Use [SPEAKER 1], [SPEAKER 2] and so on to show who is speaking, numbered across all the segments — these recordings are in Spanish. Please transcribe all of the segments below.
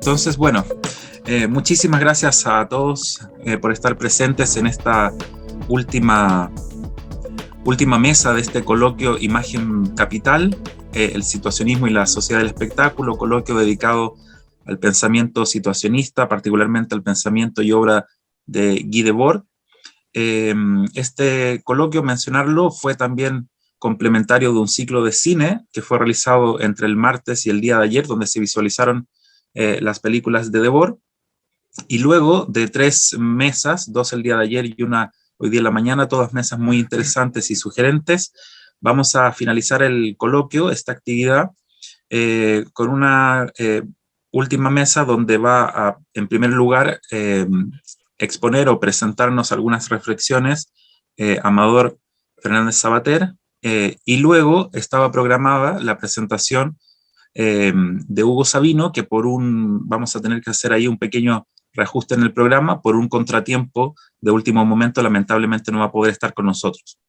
[SPEAKER 1] Entonces, bueno, muchísimas gracias a todos por estar presentes en esta última, última mesa de este coloquio Imagen Capital, el situacionismo y la sociedad del espectáculo, coloquio dedicado al pensamiento situacionista, particularmente al pensamiento y obra de Guy Debord. Este coloquio, mencionarlo, fue también complementario de un ciclo de cine que fue realizado entre el martes y el día de ayer, donde se visualizaron las películas de Debord, y luego de 3 mesas, 2 el día de ayer y una hoy día en la mañana, todas mesas muy interesantes y sugerentes, vamos a finalizar el coloquio, esta actividad, con una última mesa donde va a, en primer lugar, exponer o presentarnos algunas reflexiones Amador Fernández Sabater, y luego estaba programada la presentación de Hugo Sabino, que vamos a tener que hacer ahí un pequeño reajuste en el programa, por un contratiempo de último momento, lamentablemente no va a poder estar con nosotros.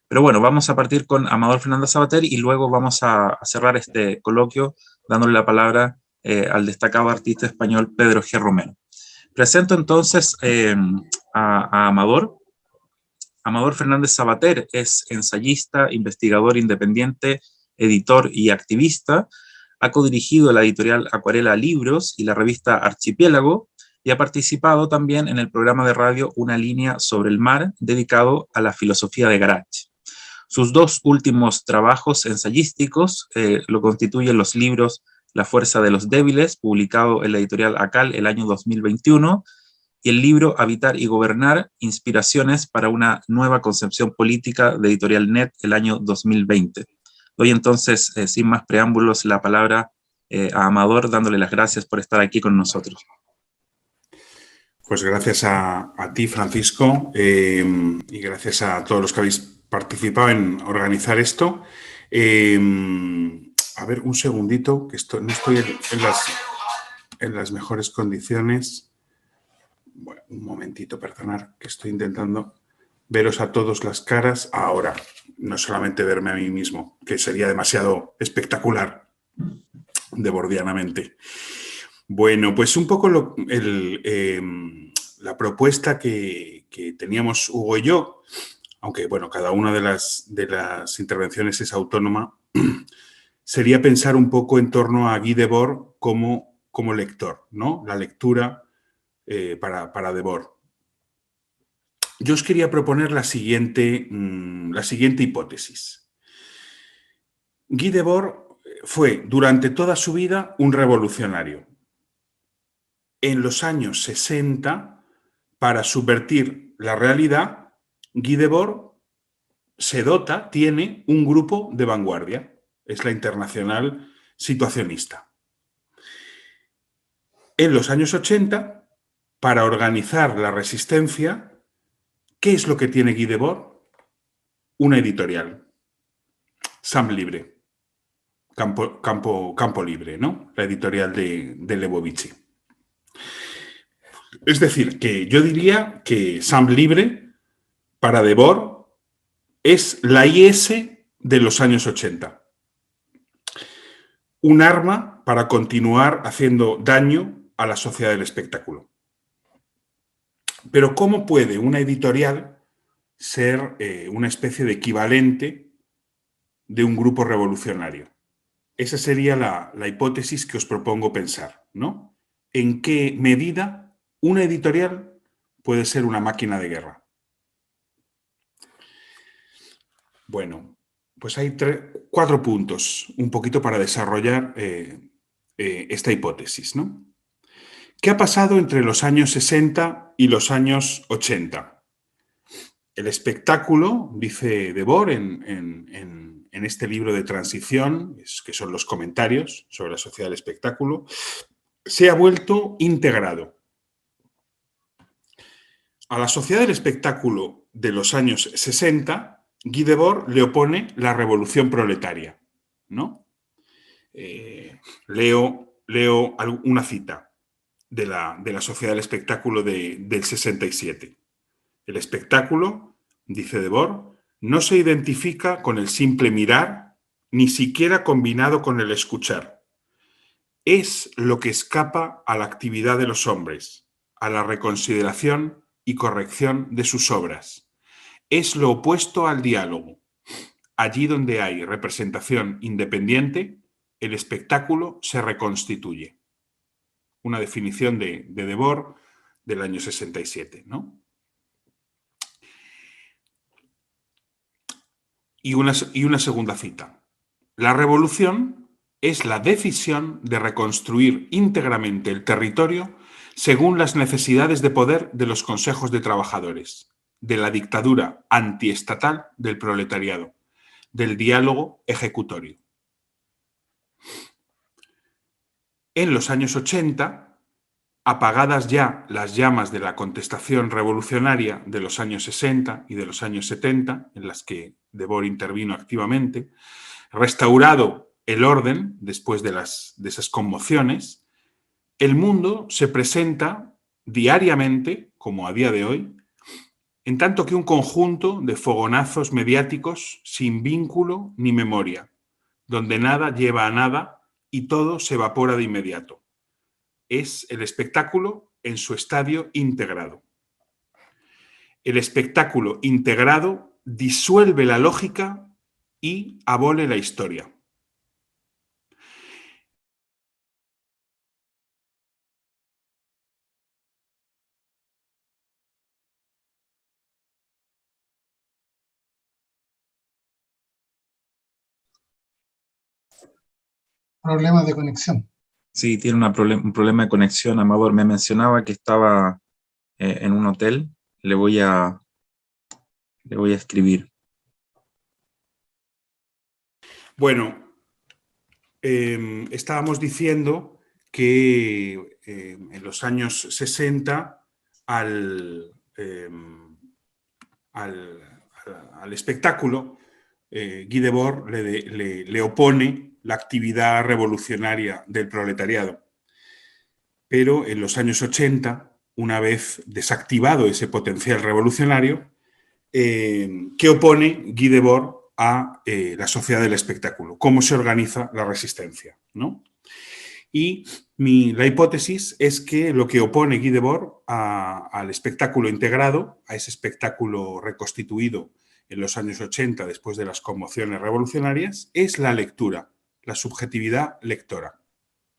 [SPEAKER 1] Pero bueno, vamos a partir con Amador Fernández Sabater y luego vamos a cerrar este coloquio dándole la palabra al destacado artista español Pedro G. Romero. Presento entonces a Amador. Amador Fernández Sabater es ensayista, investigador independiente, editor y activista. Ha codirigido la editorial Acuarela Libros y la revista Archipiélago, y ha participado también en el programa de radio Una línea sobre el mar, dedicado a la filosofía de Garach. Sus 2 últimos trabajos ensayísticos lo constituyen los libros La fuerza de los débiles, publicado en la editorial ACAL el año 2021, y el libro Habitar y Gobernar, Inspiraciones para una nueva concepción política, de editorial NET el año 2020. Doy entonces, sin más preámbulos, la palabra a Amador, dándole las gracias por estar aquí con nosotros.
[SPEAKER 2] Pues gracias a ti, Francisco, y gracias a todos los que habéis participado en organizar esto. A ver, un segundito, que no estoy en las mejores condiciones. Bueno, un momentito, perdonad, que estoy intentando veros a todos las caras ahora, no solamente verme a mí mismo, que sería demasiado espectacular, debordianamente. Bueno, pues un poco la propuesta que teníamos Hugo y yo, aunque bueno, cada una de las intervenciones es autónoma, sería pensar un poco en torno a Guy Debord como lector, ¿no? La lectura para Debord. Yo os quería proponer la siguiente hipótesis. Guy Debord fue durante toda su vida un revolucionario. En los años 60, para subvertir la realidad, Guy Debord tiene un grupo de vanguardia, es la Internacional Situacionista. En los años 80, para organizar la resistencia, ¿qué es lo que tiene Guy Debord? Una editorial, Sam Libre, Campo Libre, ¿no? La editorial de Lebovici. Es decir, que yo diría que Sam Libre, para Debord, es la IS de los años 80. Un arma para continuar haciendo daño a la sociedad del espectáculo. Pero ¿cómo puede una editorial ser una especie de equivalente de un grupo revolucionario? Esa sería la hipótesis que os propongo pensar, ¿no? ¿En qué medida una editorial puede ser una máquina de guerra? Bueno, pues hay 4 puntos, un poquito para desarrollar esta hipótesis, ¿no? ¿Qué ha pasado entre los años 60 y los años 80? El espectáculo, dice Debord en este libro de transición, que son los comentarios sobre la sociedad del espectáculo, se ha vuelto integrado. A la sociedad del espectáculo de los años 60, Guy Debord le opone la revolución proletaria, ¿no? Leo una cita de la sociedad del espectáculo del 67. El espectáculo, dice Debord, no se identifica con el simple mirar, ni siquiera combinado con el escuchar. es lo que escapa a la actividad de los hombres, a la reconsideración y corrección de sus obras. Es lo opuesto al diálogo. Allí donde hay representación independiente, el espectáculo se reconstituye. Una definición de Debord del año 67, ¿no? Y una segunda cita. La revolución es la decisión de reconstruir íntegramente el territorio según las necesidades de poder de los consejos de trabajadores, de la dictadura antiestatal del proletariado, del diálogo ejecutorio. En los años 80, apagadas ya las llamas de la contestación revolucionaria de los años 60 y de los años 70, en las que Debord intervino activamente, restaurado el orden después de esas conmociones, el mundo se presenta diariamente, como a día de hoy, en tanto que un conjunto de fogonazos mediáticos sin vínculo ni memoria, donde nada lleva a nada y todo se evapora de inmediato. Es el espectáculo en su estadio integrado. El espectáculo integrado disuelve la lógica y abole la historia.
[SPEAKER 3] Problemas de conexión.
[SPEAKER 1] Sí, tiene un problema de conexión. Amador me mencionaba que estaba en un hotel. Le voy a escribir.
[SPEAKER 2] Bueno, estábamos diciendo que en los años 60 al espectáculo, Guy Debord le opone la actividad revolucionaria del proletariado. Pero en los años 80, una vez desactivado ese potencial revolucionario, ¿qué opone Guy Debord a la sociedad del espectáculo? ¿Cómo se organiza la resistencia? ¿No? Y la hipótesis es que lo que opone Guy Debord al espectáculo integrado, a ese espectáculo reconstituido en los años 80 después de las conmociones revolucionarias, es la lectura, la subjetividad lectora,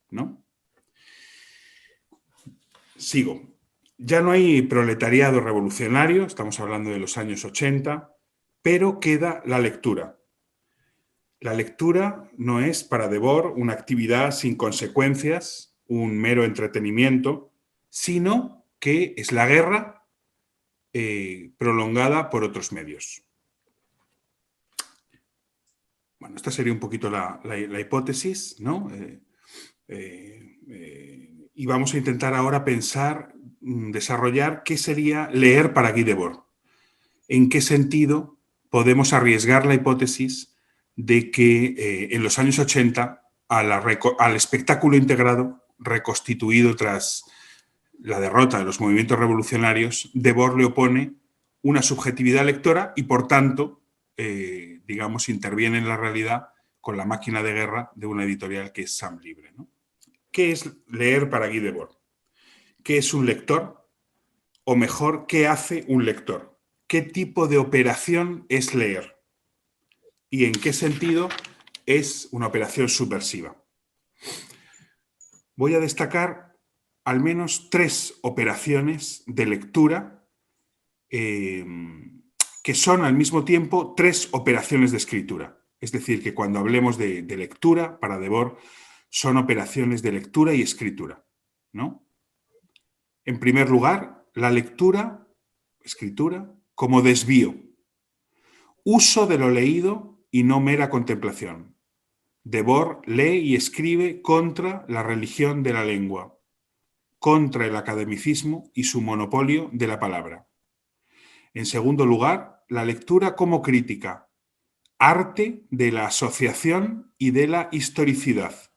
[SPEAKER 2] ¿no? Sigo. Ya no hay proletariado revolucionario, estamos hablando de los años 80, pero queda la lectura. La lectura no es para Debord una actividad sin consecuencias, un mero entretenimiento, sino que es la guerra prolongada por otros medios. Bueno, esta sería un poquito la hipótesis, ¿no? Y vamos a intentar ahora pensar, desarrollar qué sería leer para Guy Debord. ¿En qué sentido podemos arriesgar la hipótesis de que en los años 80 al espectáculo integrado reconstituido tras la derrota de los movimientos revolucionarios, Debord le opone una subjetividad lectora y, por tanto, digamos, interviene en la realidad con la máquina de guerra de una editorial que es Sam Libre, ¿no? ¿Qué es leer para Guy Debord? ¿Qué es un lector? O mejor, ¿qué hace un lector? ¿Qué tipo de operación es leer? ¿Y en qué sentido es una operación subversiva? Voy a destacar al menos 3 operaciones de lectura que son al mismo tiempo 3 operaciones de escritura. Es decir, que cuando hablemos de lectura, para Debord, son operaciones de lectura y escritura, ¿no? En primer lugar, la lectura, escritura, como desvío. Uso de lo leído y no mera contemplación. Debord lee y escribe contra la religión de la lengua, contra el academicismo y su monopolio de la palabra. En segundo lugar, la lectura como crítica, arte de la asociación y de la historicidad.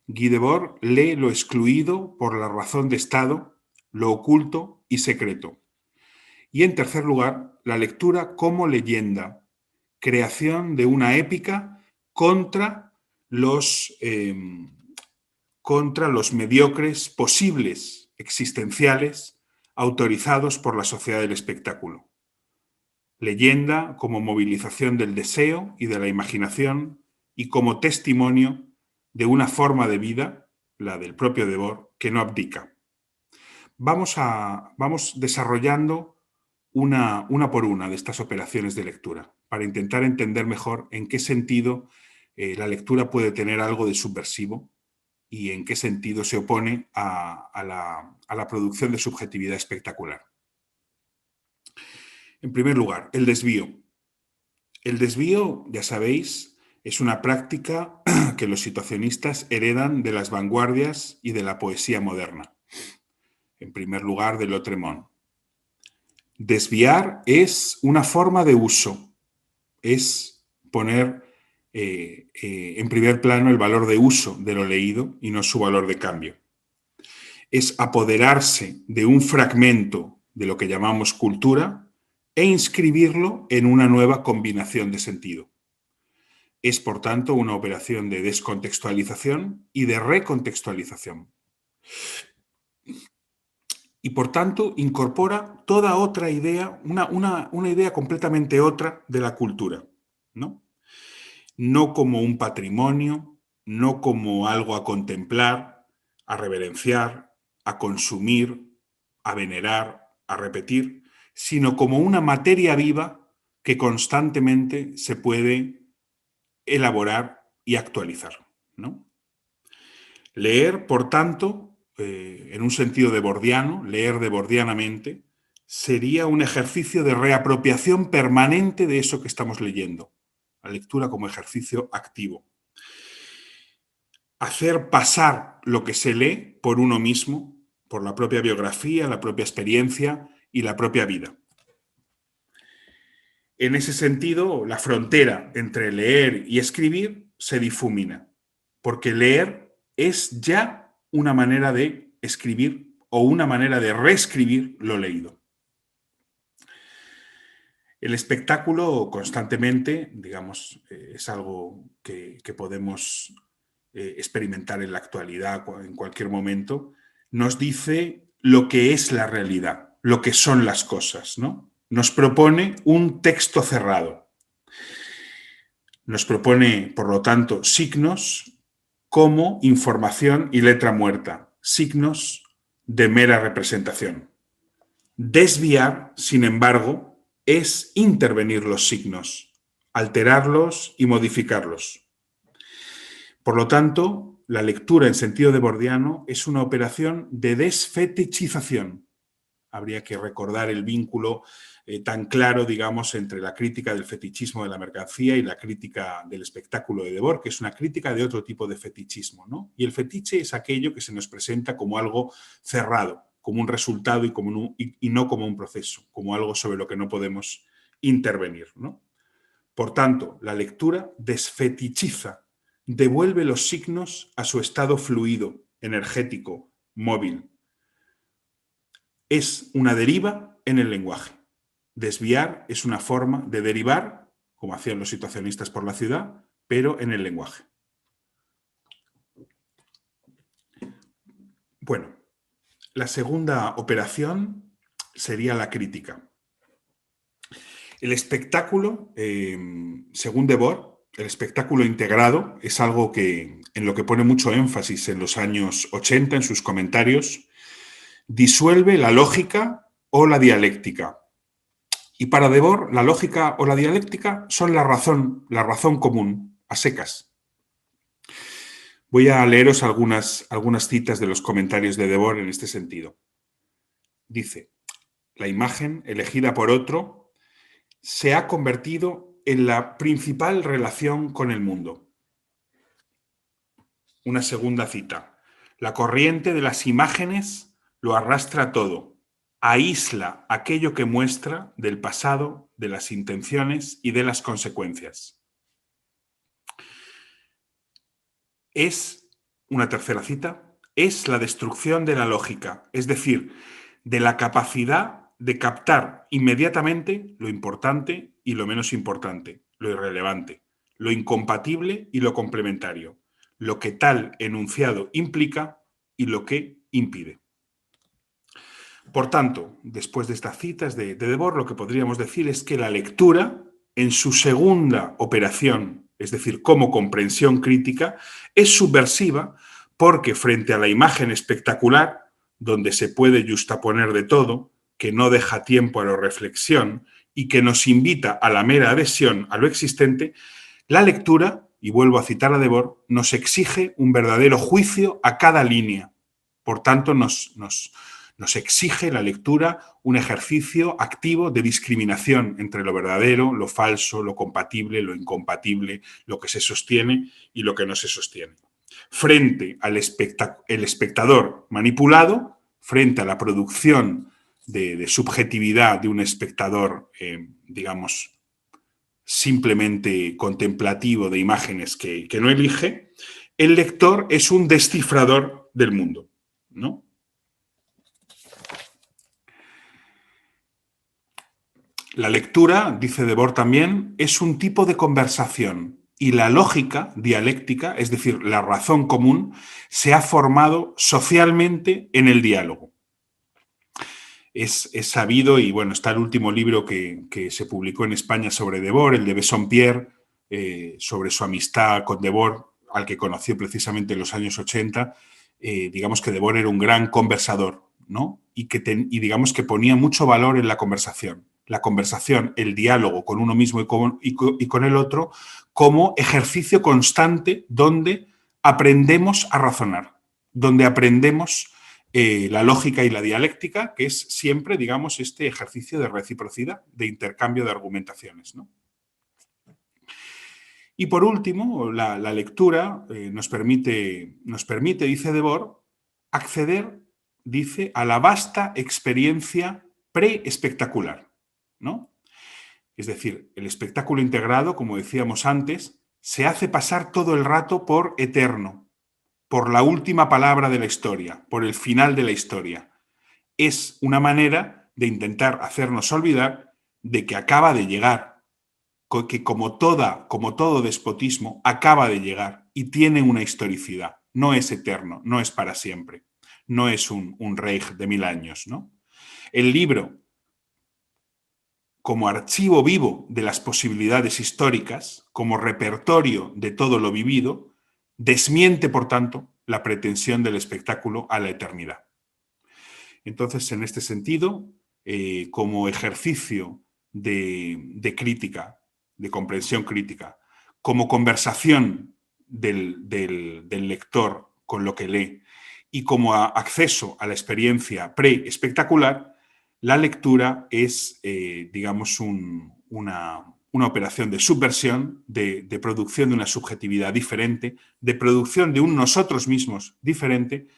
[SPEAKER 2] Guy Debord lee lo excluido por la razón de Estado, lo oculto y secreto. Y en tercer lugar, la lectura como leyenda, creación de una épica contra contra los mediocres posibles existenciales autorizados por la sociedad del espectáculo. Leyenda como movilización del deseo y de la imaginación y como testimonio de una forma de vida, la del propio Debord, que no abdica. Vamos desarrollando una por una de estas operaciones de lectura para intentar entender mejor en qué sentido la lectura puede tener algo de subversivo y en qué sentido se opone a la producción de subjetividad espectacular. En primer lugar, el desvío. El desvío, ya sabéis, es una práctica que los situacionistas heredan de las vanguardias y de la poesía moderna. En primer lugar, de Lautréamont. Desviar es una forma de uso, es poner en primer plano el valor de uso de lo leído y no su valor de cambio. Es apoderarse de un fragmento de lo que llamamos cultura e inscribirlo en una nueva combinación de sentido. Es, por tanto, una operación de descontextualización y de recontextualización. Y, por tanto, incorpora toda otra idea, una idea completamente otra de la cultura, ¿no? No como un patrimonio, no como algo a contemplar, a reverenciar, a consumir, a venerar, a repetir, sino como una materia viva que constantemente se puede elaborar y actualizar, ¿no? Leer, por tanto, en un sentido debordiano, leer debordianamente, sería un ejercicio de reapropiación permanente de eso que estamos leyendo. La lectura como ejercicio activo. Hacer pasar lo que se lee por uno mismo, por la propia biografía, la propia experiencia y la propia vida. En ese sentido, la frontera entre leer y escribir se difumina, porque leer es ya una manera de escribir o una manera de reescribir lo leído. El espectáculo constantemente, digamos, es algo que podemos experimentar en la actualidad, en cualquier momento, nos dice lo que es la realidad, lo que son las cosas, ¿no? Nos propone un texto cerrado. Nos propone, por lo tanto, signos como información y letra muerta, signos de mera representación. Desviar, sin embargo, es intervenir los signos, alterarlos y modificarlos. Por lo tanto, la lectura en sentido debordiano es una operación de desfetichización. Habría que recordar el vínculo tan claro, digamos, entre la crítica del fetichismo de la mercancía y la crítica del espectáculo de Debord, que es una crítica de otro tipo de fetichismo, ¿no? Y el fetiche es aquello que se nos presenta como algo cerrado, como un resultado y no como un proceso, como algo sobre lo que no podemos intervenir, ¿no? Por tanto, la lectura desfetichiza, devuelve los signos a su estado fluido, energético, móvil. Es una deriva en el lenguaje. Desviar es una forma de derivar, como hacían los situacionistas por la ciudad, pero en el lenguaje. Bueno, la segunda operación sería la crítica. El espectáculo, según Debord, el espectáculo integrado es algo en lo que pone mucho énfasis en los años 80 en sus comentarios, disuelve la lógica o la dialéctica. Y para Debord, la lógica o la dialéctica son la razón común, a secas. Voy a leeros algunas citas de los comentarios de Debord en este sentido. Dice, la imagen elegida por otro se ha convertido en la principal relación con el mundo. Una segunda cita. La corriente de las imágenes lo arrastra todo. Aísla aquello que muestra del pasado, de las intenciones y de las consecuencias. Es, una tercera cita, es la destrucción de la lógica, es decir, de la capacidad de captar inmediatamente lo importante y lo menos importante, lo irrelevante, lo incompatible y lo complementario, lo que tal enunciado implica y lo que impide. Por tanto, después de estas citas de Debord, lo que podríamos decir es que la lectura, en su segunda operación, es decir, como comprensión crítica, es subversiva porque frente a la imagen espectacular, donde se puede justaponer de todo, que no deja tiempo a la reflexión y que nos invita a la mera adhesión a lo existente, la lectura, y vuelvo a citar a Debord, nos exige un verdadero juicio a cada línea. Por tanto, nos exige la lectura un ejercicio activo de discriminación entre lo verdadero, lo falso, lo compatible, lo incompatible, lo que se sostiene y lo que no se sostiene. Frente al espectador manipulado, frente a la producción de subjetividad de un espectador, digamos, simplemente contemplativo de imágenes que no elige, el lector es un descifrador del mundo, ¿no? La lectura, dice Debord también, es un tipo de conversación y la lógica dialéctica, es decir, la razón común, se ha formado socialmente en el diálogo. Es sabido, y bueno, está el último libro que se publicó en España sobre Debord, el de Bassompierre, sobre su amistad con Debord, al que conoció precisamente en los años 80. Digamos que Debord era un gran conversador, ¿no? Y digamos que ponía mucho valor en la conversación. La conversación, el diálogo con uno mismo y con el otro, como ejercicio constante donde aprendemos a razonar, donde aprendemos la lógica y la dialéctica, que es siempre, digamos, este ejercicio de reciprocidad, de intercambio de argumentaciones, ¿no? Y por último, la lectura nos permite, dice Debord, acceder, dice, a la vasta experiencia preespectacular, ¿no? Es decir, el espectáculo integrado, como decíamos antes, se hace pasar todo el rato por eterno, por la última palabra de la historia, por el final de la historia. Es una manera de intentar hacernos olvidar de que acaba de llegar, que como todo despotismo, acaba de llegar y tiene una historicidad. No es eterno, no es para siempre. No es un Reich de 1000 años, ¿no? El libro, como archivo vivo de las posibilidades históricas, como repertorio de todo lo vivido, desmiente, por tanto, la pretensión del espectáculo a la eternidad. Entonces, en este sentido, como ejercicio de crítica, de comprensión crítica, como conversación del lector con lo que lee y como acceso a la experiencia pre-espectacular, la lectura es, digamos, una operación de subversión, de producción de una subjetividad diferente, de producción de un nosotros mismos diferente,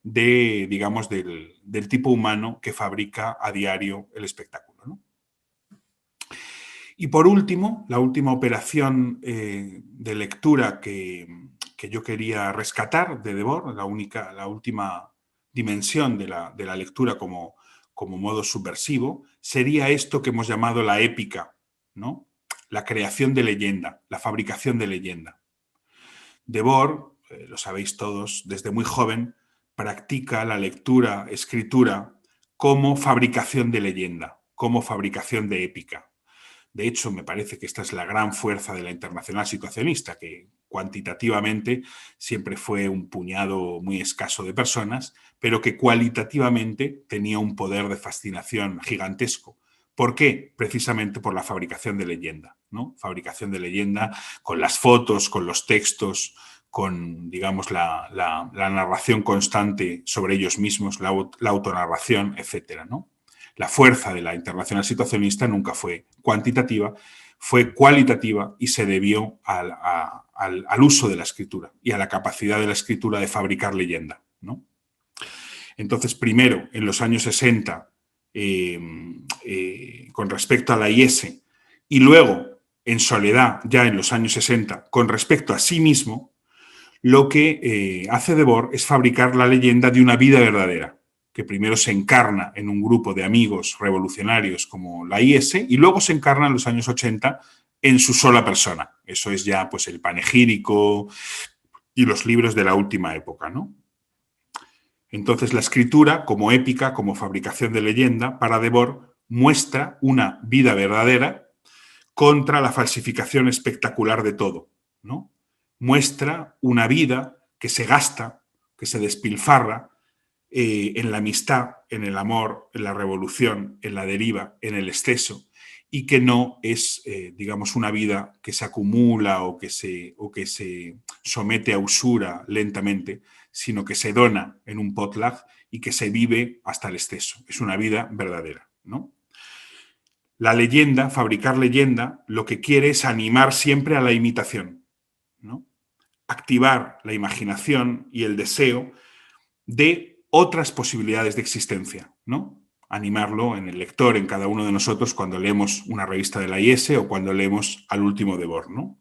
[SPEAKER 2] digamos, del tipo humano que fabrica a diario el espectáculo, ¿no? Y por último, la última operación de lectura que yo quería rescatar de Debord, la última dimensión de la lectura como modo subversivo, sería esto que hemos llamado la épica, ¿no? La creación de leyenda, la fabricación de leyenda. Debord, lo sabéis todos, desde muy joven, practica la lectura, escritura, como fabricación de leyenda, como fabricación de épica. De hecho, me parece que esta es la gran fuerza de la Internacional Situacionista, que cuantitativamente siempre fue un puñado muy escaso de personas, pero que cualitativamente tenía un poder de fascinación gigantesco. ¿Por qué? Precisamente por la fabricación de leyenda, ¿no? Fabricación de leyenda con las fotos, con los textos, con, digamos, la narración constante sobre ellos mismos, la autonarración, etcétera, ¿no? La fuerza de la Internacional Situacionista nunca fue cuantitativa, fue cualitativa y se debió al uso de la escritura y a la capacidad de la escritura de fabricar leyenda, ¿no? Entonces, primero, en los años 60, con respecto a la IS, y luego, en soledad, ya en los años 60, con respecto a sí mismo, lo que hace Debord es fabricar la leyenda de una vida verdadera, que primero se encarna en un grupo de amigos revolucionarios como la IS y luego se encarna en los años 80 en su sola persona. Eso es ya pues el panegírico y los libros de la última época, ¿no? Entonces, la escritura, como épica, como fabricación de leyenda, para Debord muestra una vida verdadera contra la falsificación espectacular de todo, ¿no? Muestra una vida que se gasta, que se despilfarra en la amistad, en el amor, en la revolución, en la deriva, en el exceso, y que no es, digamos, una vida que se acumula o que se somete a usura lentamente, sino que se dona en un potlatch y que se vive hasta el exceso. Es una vida verdadera, ¿no? La leyenda, fabricar leyenda, lo que quiere es animar siempre a la imitación, ¿no? Activar la imaginación y el deseo de otras posibilidades de existencia, ¿no? Animarlo en el lector, en cada uno de nosotros, cuando leemos una revista de la IS o cuando leemos Al último Debord, ¿no?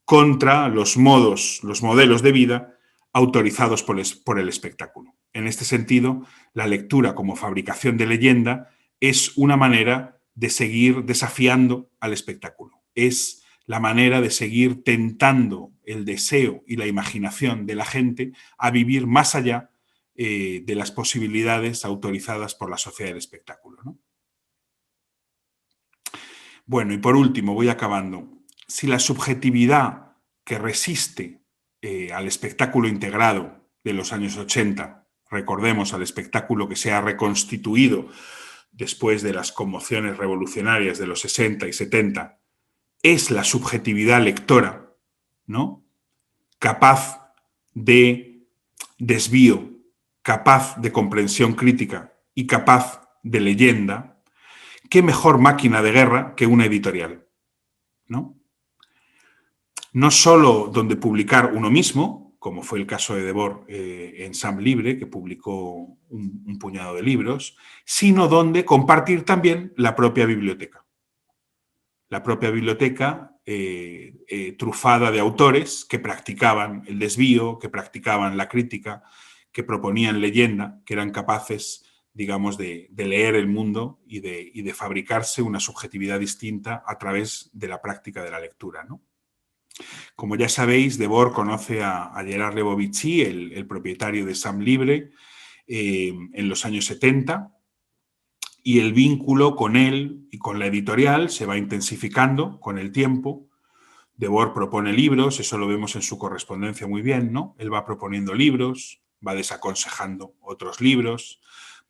[SPEAKER 2] Contra los modelos de vida autorizados por el espectáculo. En este sentido, la lectura como fabricación de leyenda es una manera de seguir desafiando al espectáculo. Es la manera de seguir tentando el deseo y la imaginación de la gente a vivir más allá de las posibilidades autorizadas por la sociedad del espectáculo, ¿no? Bueno, y por último, voy acabando. Si la subjetividad que resiste al espectáculo integrado de los años 80, recordemos al espectáculo que se ha reconstituido después de las conmociones revolucionarias de los 60 y 70, es la subjetividad lectora, ¿no? Capaz de desvío, capaz de comprensión crítica y capaz de leyenda, ¿qué mejor máquina de guerra que una editorial? ¿No? No solo donde publicar uno mismo, como fue el caso de Debord en Sam Libre, que publicó un puñado de libros, sino donde compartir también la propia biblioteca. La propia biblioteca trufada de autores que practicaban el desvío, que practicaban la crítica, que proponían leyenda, que eran capaces, digamos, de leer el mundo y de fabricarse una subjetividad distinta a través de la práctica de la lectura, ¿no? Como ya sabéis, Debord conoce a Gerard Lebovici, el propietario de Sam Libre, en los años 70, y el vínculo con él y con la editorial se va intensificando con el tiempo. Debord propone libros, eso lo vemos en su correspondencia muy bien, ¿no? Él va proponiendo libros, va desaconsejando otros libros,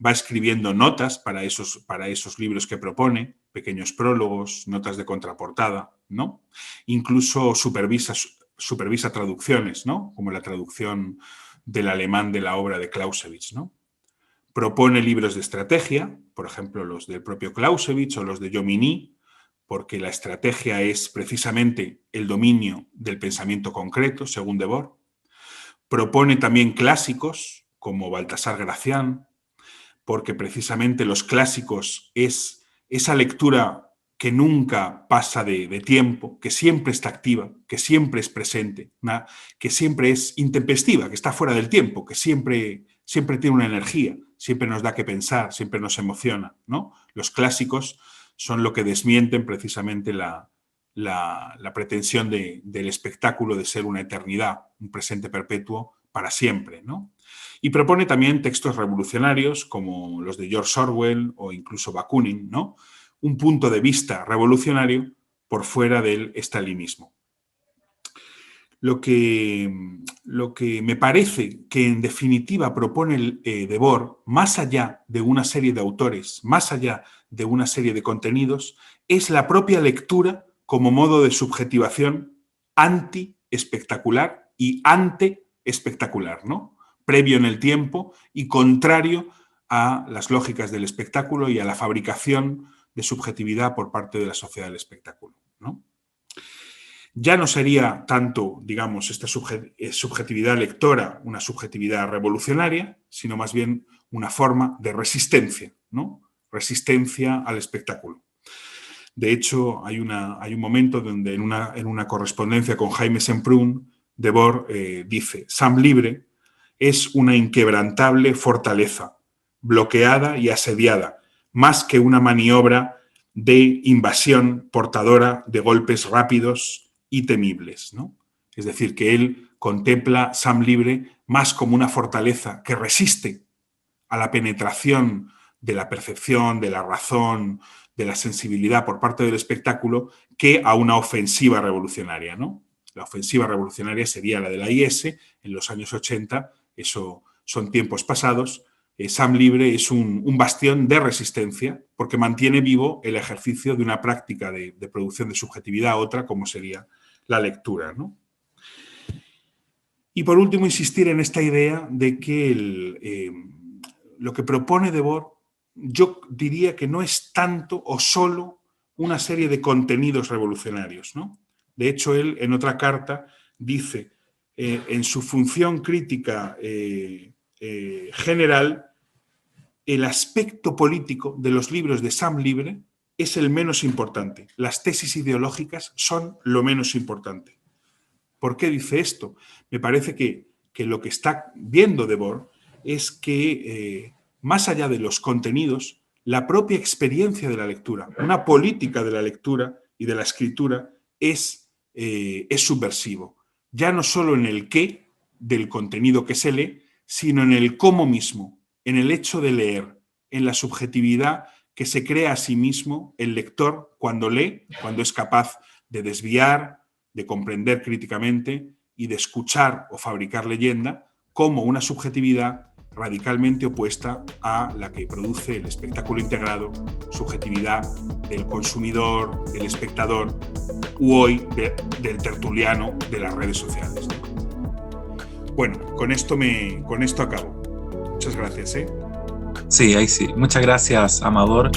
[SPEAKER 2] va escribiendo notas para esos libros que propone, pequeños prólogos, notas de contraportada, ¿no? Incluso supervisa traducciones, ¿no? Como la traducción del alemán de la obra de Clausewitz, ¿no? Propone libros de estrategia, por ejemplo, los del propio Clausewitz o los de Jomini, porque la estrategia es precisamente el dominio del pensamiento concreto, según Debord. Propone también clásicos, como Baltasar Gracián, porque precisamente los clásicos es esa lectura que nunca pasa de tiempo, que siempre está activa, que siempre es presente, que siempre es intempestiva, que está fuera del tiempo, que siempre tiene una energía, siempre nos da que pensar, siempre nos emociona, ¿no? Los clásicos son lo que desmienten precisamente la pretensión del espectáculo de ser una eternidad, un presente perpetuo para siempre, ¿no? Y propone también textos revolucionarios como los de George Orwell o incluso Bakunin, ¿no? Un punto de vista revolucionario por fuera del estalinismo. Lo que me parece que en definitiva propone Debord, más allá de una serie de autores, más allá de una serie de contenidos, es la propia lectura como modo de subjetivación anti-espectacular y ante-espectacular, ¿no? Previo en el tiempo y contrario a las lógicas del espectáculo y a la fabricación de subjetividad por parte de la sociedad del espectáculo, ¿no? Ya no sería tanto, digamos, esta subjetividad lectora, una subjetividad revolucionaria, sino más bien una forma de resistencia, ¿no? Resistencia al espectáculo. De hecho, hay un momento donde en una correspondencia con Jaime Semprún, Debord dice: Sam Libre es una inquebrantable fortaleza, bloqueada y asediada, más que una maniobra de invasión portadora de golpes rápidos y temibles, ¿no? Es decir, que él contempla Sam Libre más como una fortaleza que resiste a la penetración de la percepción, de la razón, de la sensibilidad por parte del espectáculo, que a una ofensiva revolucionaria, ¿no? La ofensiva revolucionaria sería la de la IS en los años 80, eso son tiempos pasados. Sam Libre es un bastión de resistencia porque mantiene vivo el ejercicio de una práctica de producción de subjetividad a otra, como sería la lectura, ¿no? Y por último, insistir en esta idea de que lo que propone Debord, yo diría que no es tanto o solo una serie de contenidos revolucionarios, ¿no? De hecho, él en otra carta dice, en su función crítica general, el aspecto político de los libros de Sam Libre es el menos importante. Las tesis ideológicas son lo menos importante. ¿Por qué dice esto? Me parece que lo que está viendo Debord es que, más allá de los contenidos, la propia experiencia de la lectura, una política de la lectura y de la escritura es subversivo. Ya no solo en el qué del contenido que se lee, sino en el cómo mismo, en el hecho de leer, en la subjetividad que se crea a sí mismo el lector cuando lee, cuando es capaz de desviar, de comprender críticamente y de escuchar o fabricar leyenda como una subjetividad radicalmente opuesta a la que produce el espectáculo integrado, subjetividad del consumidor, del espectador u hoy del tertuliano de las redes sociales. Bueno, con esto acabo. Muchas gracias.
[SPEAKER 1] Sí, ahí sí. Muchas gracias, Amador.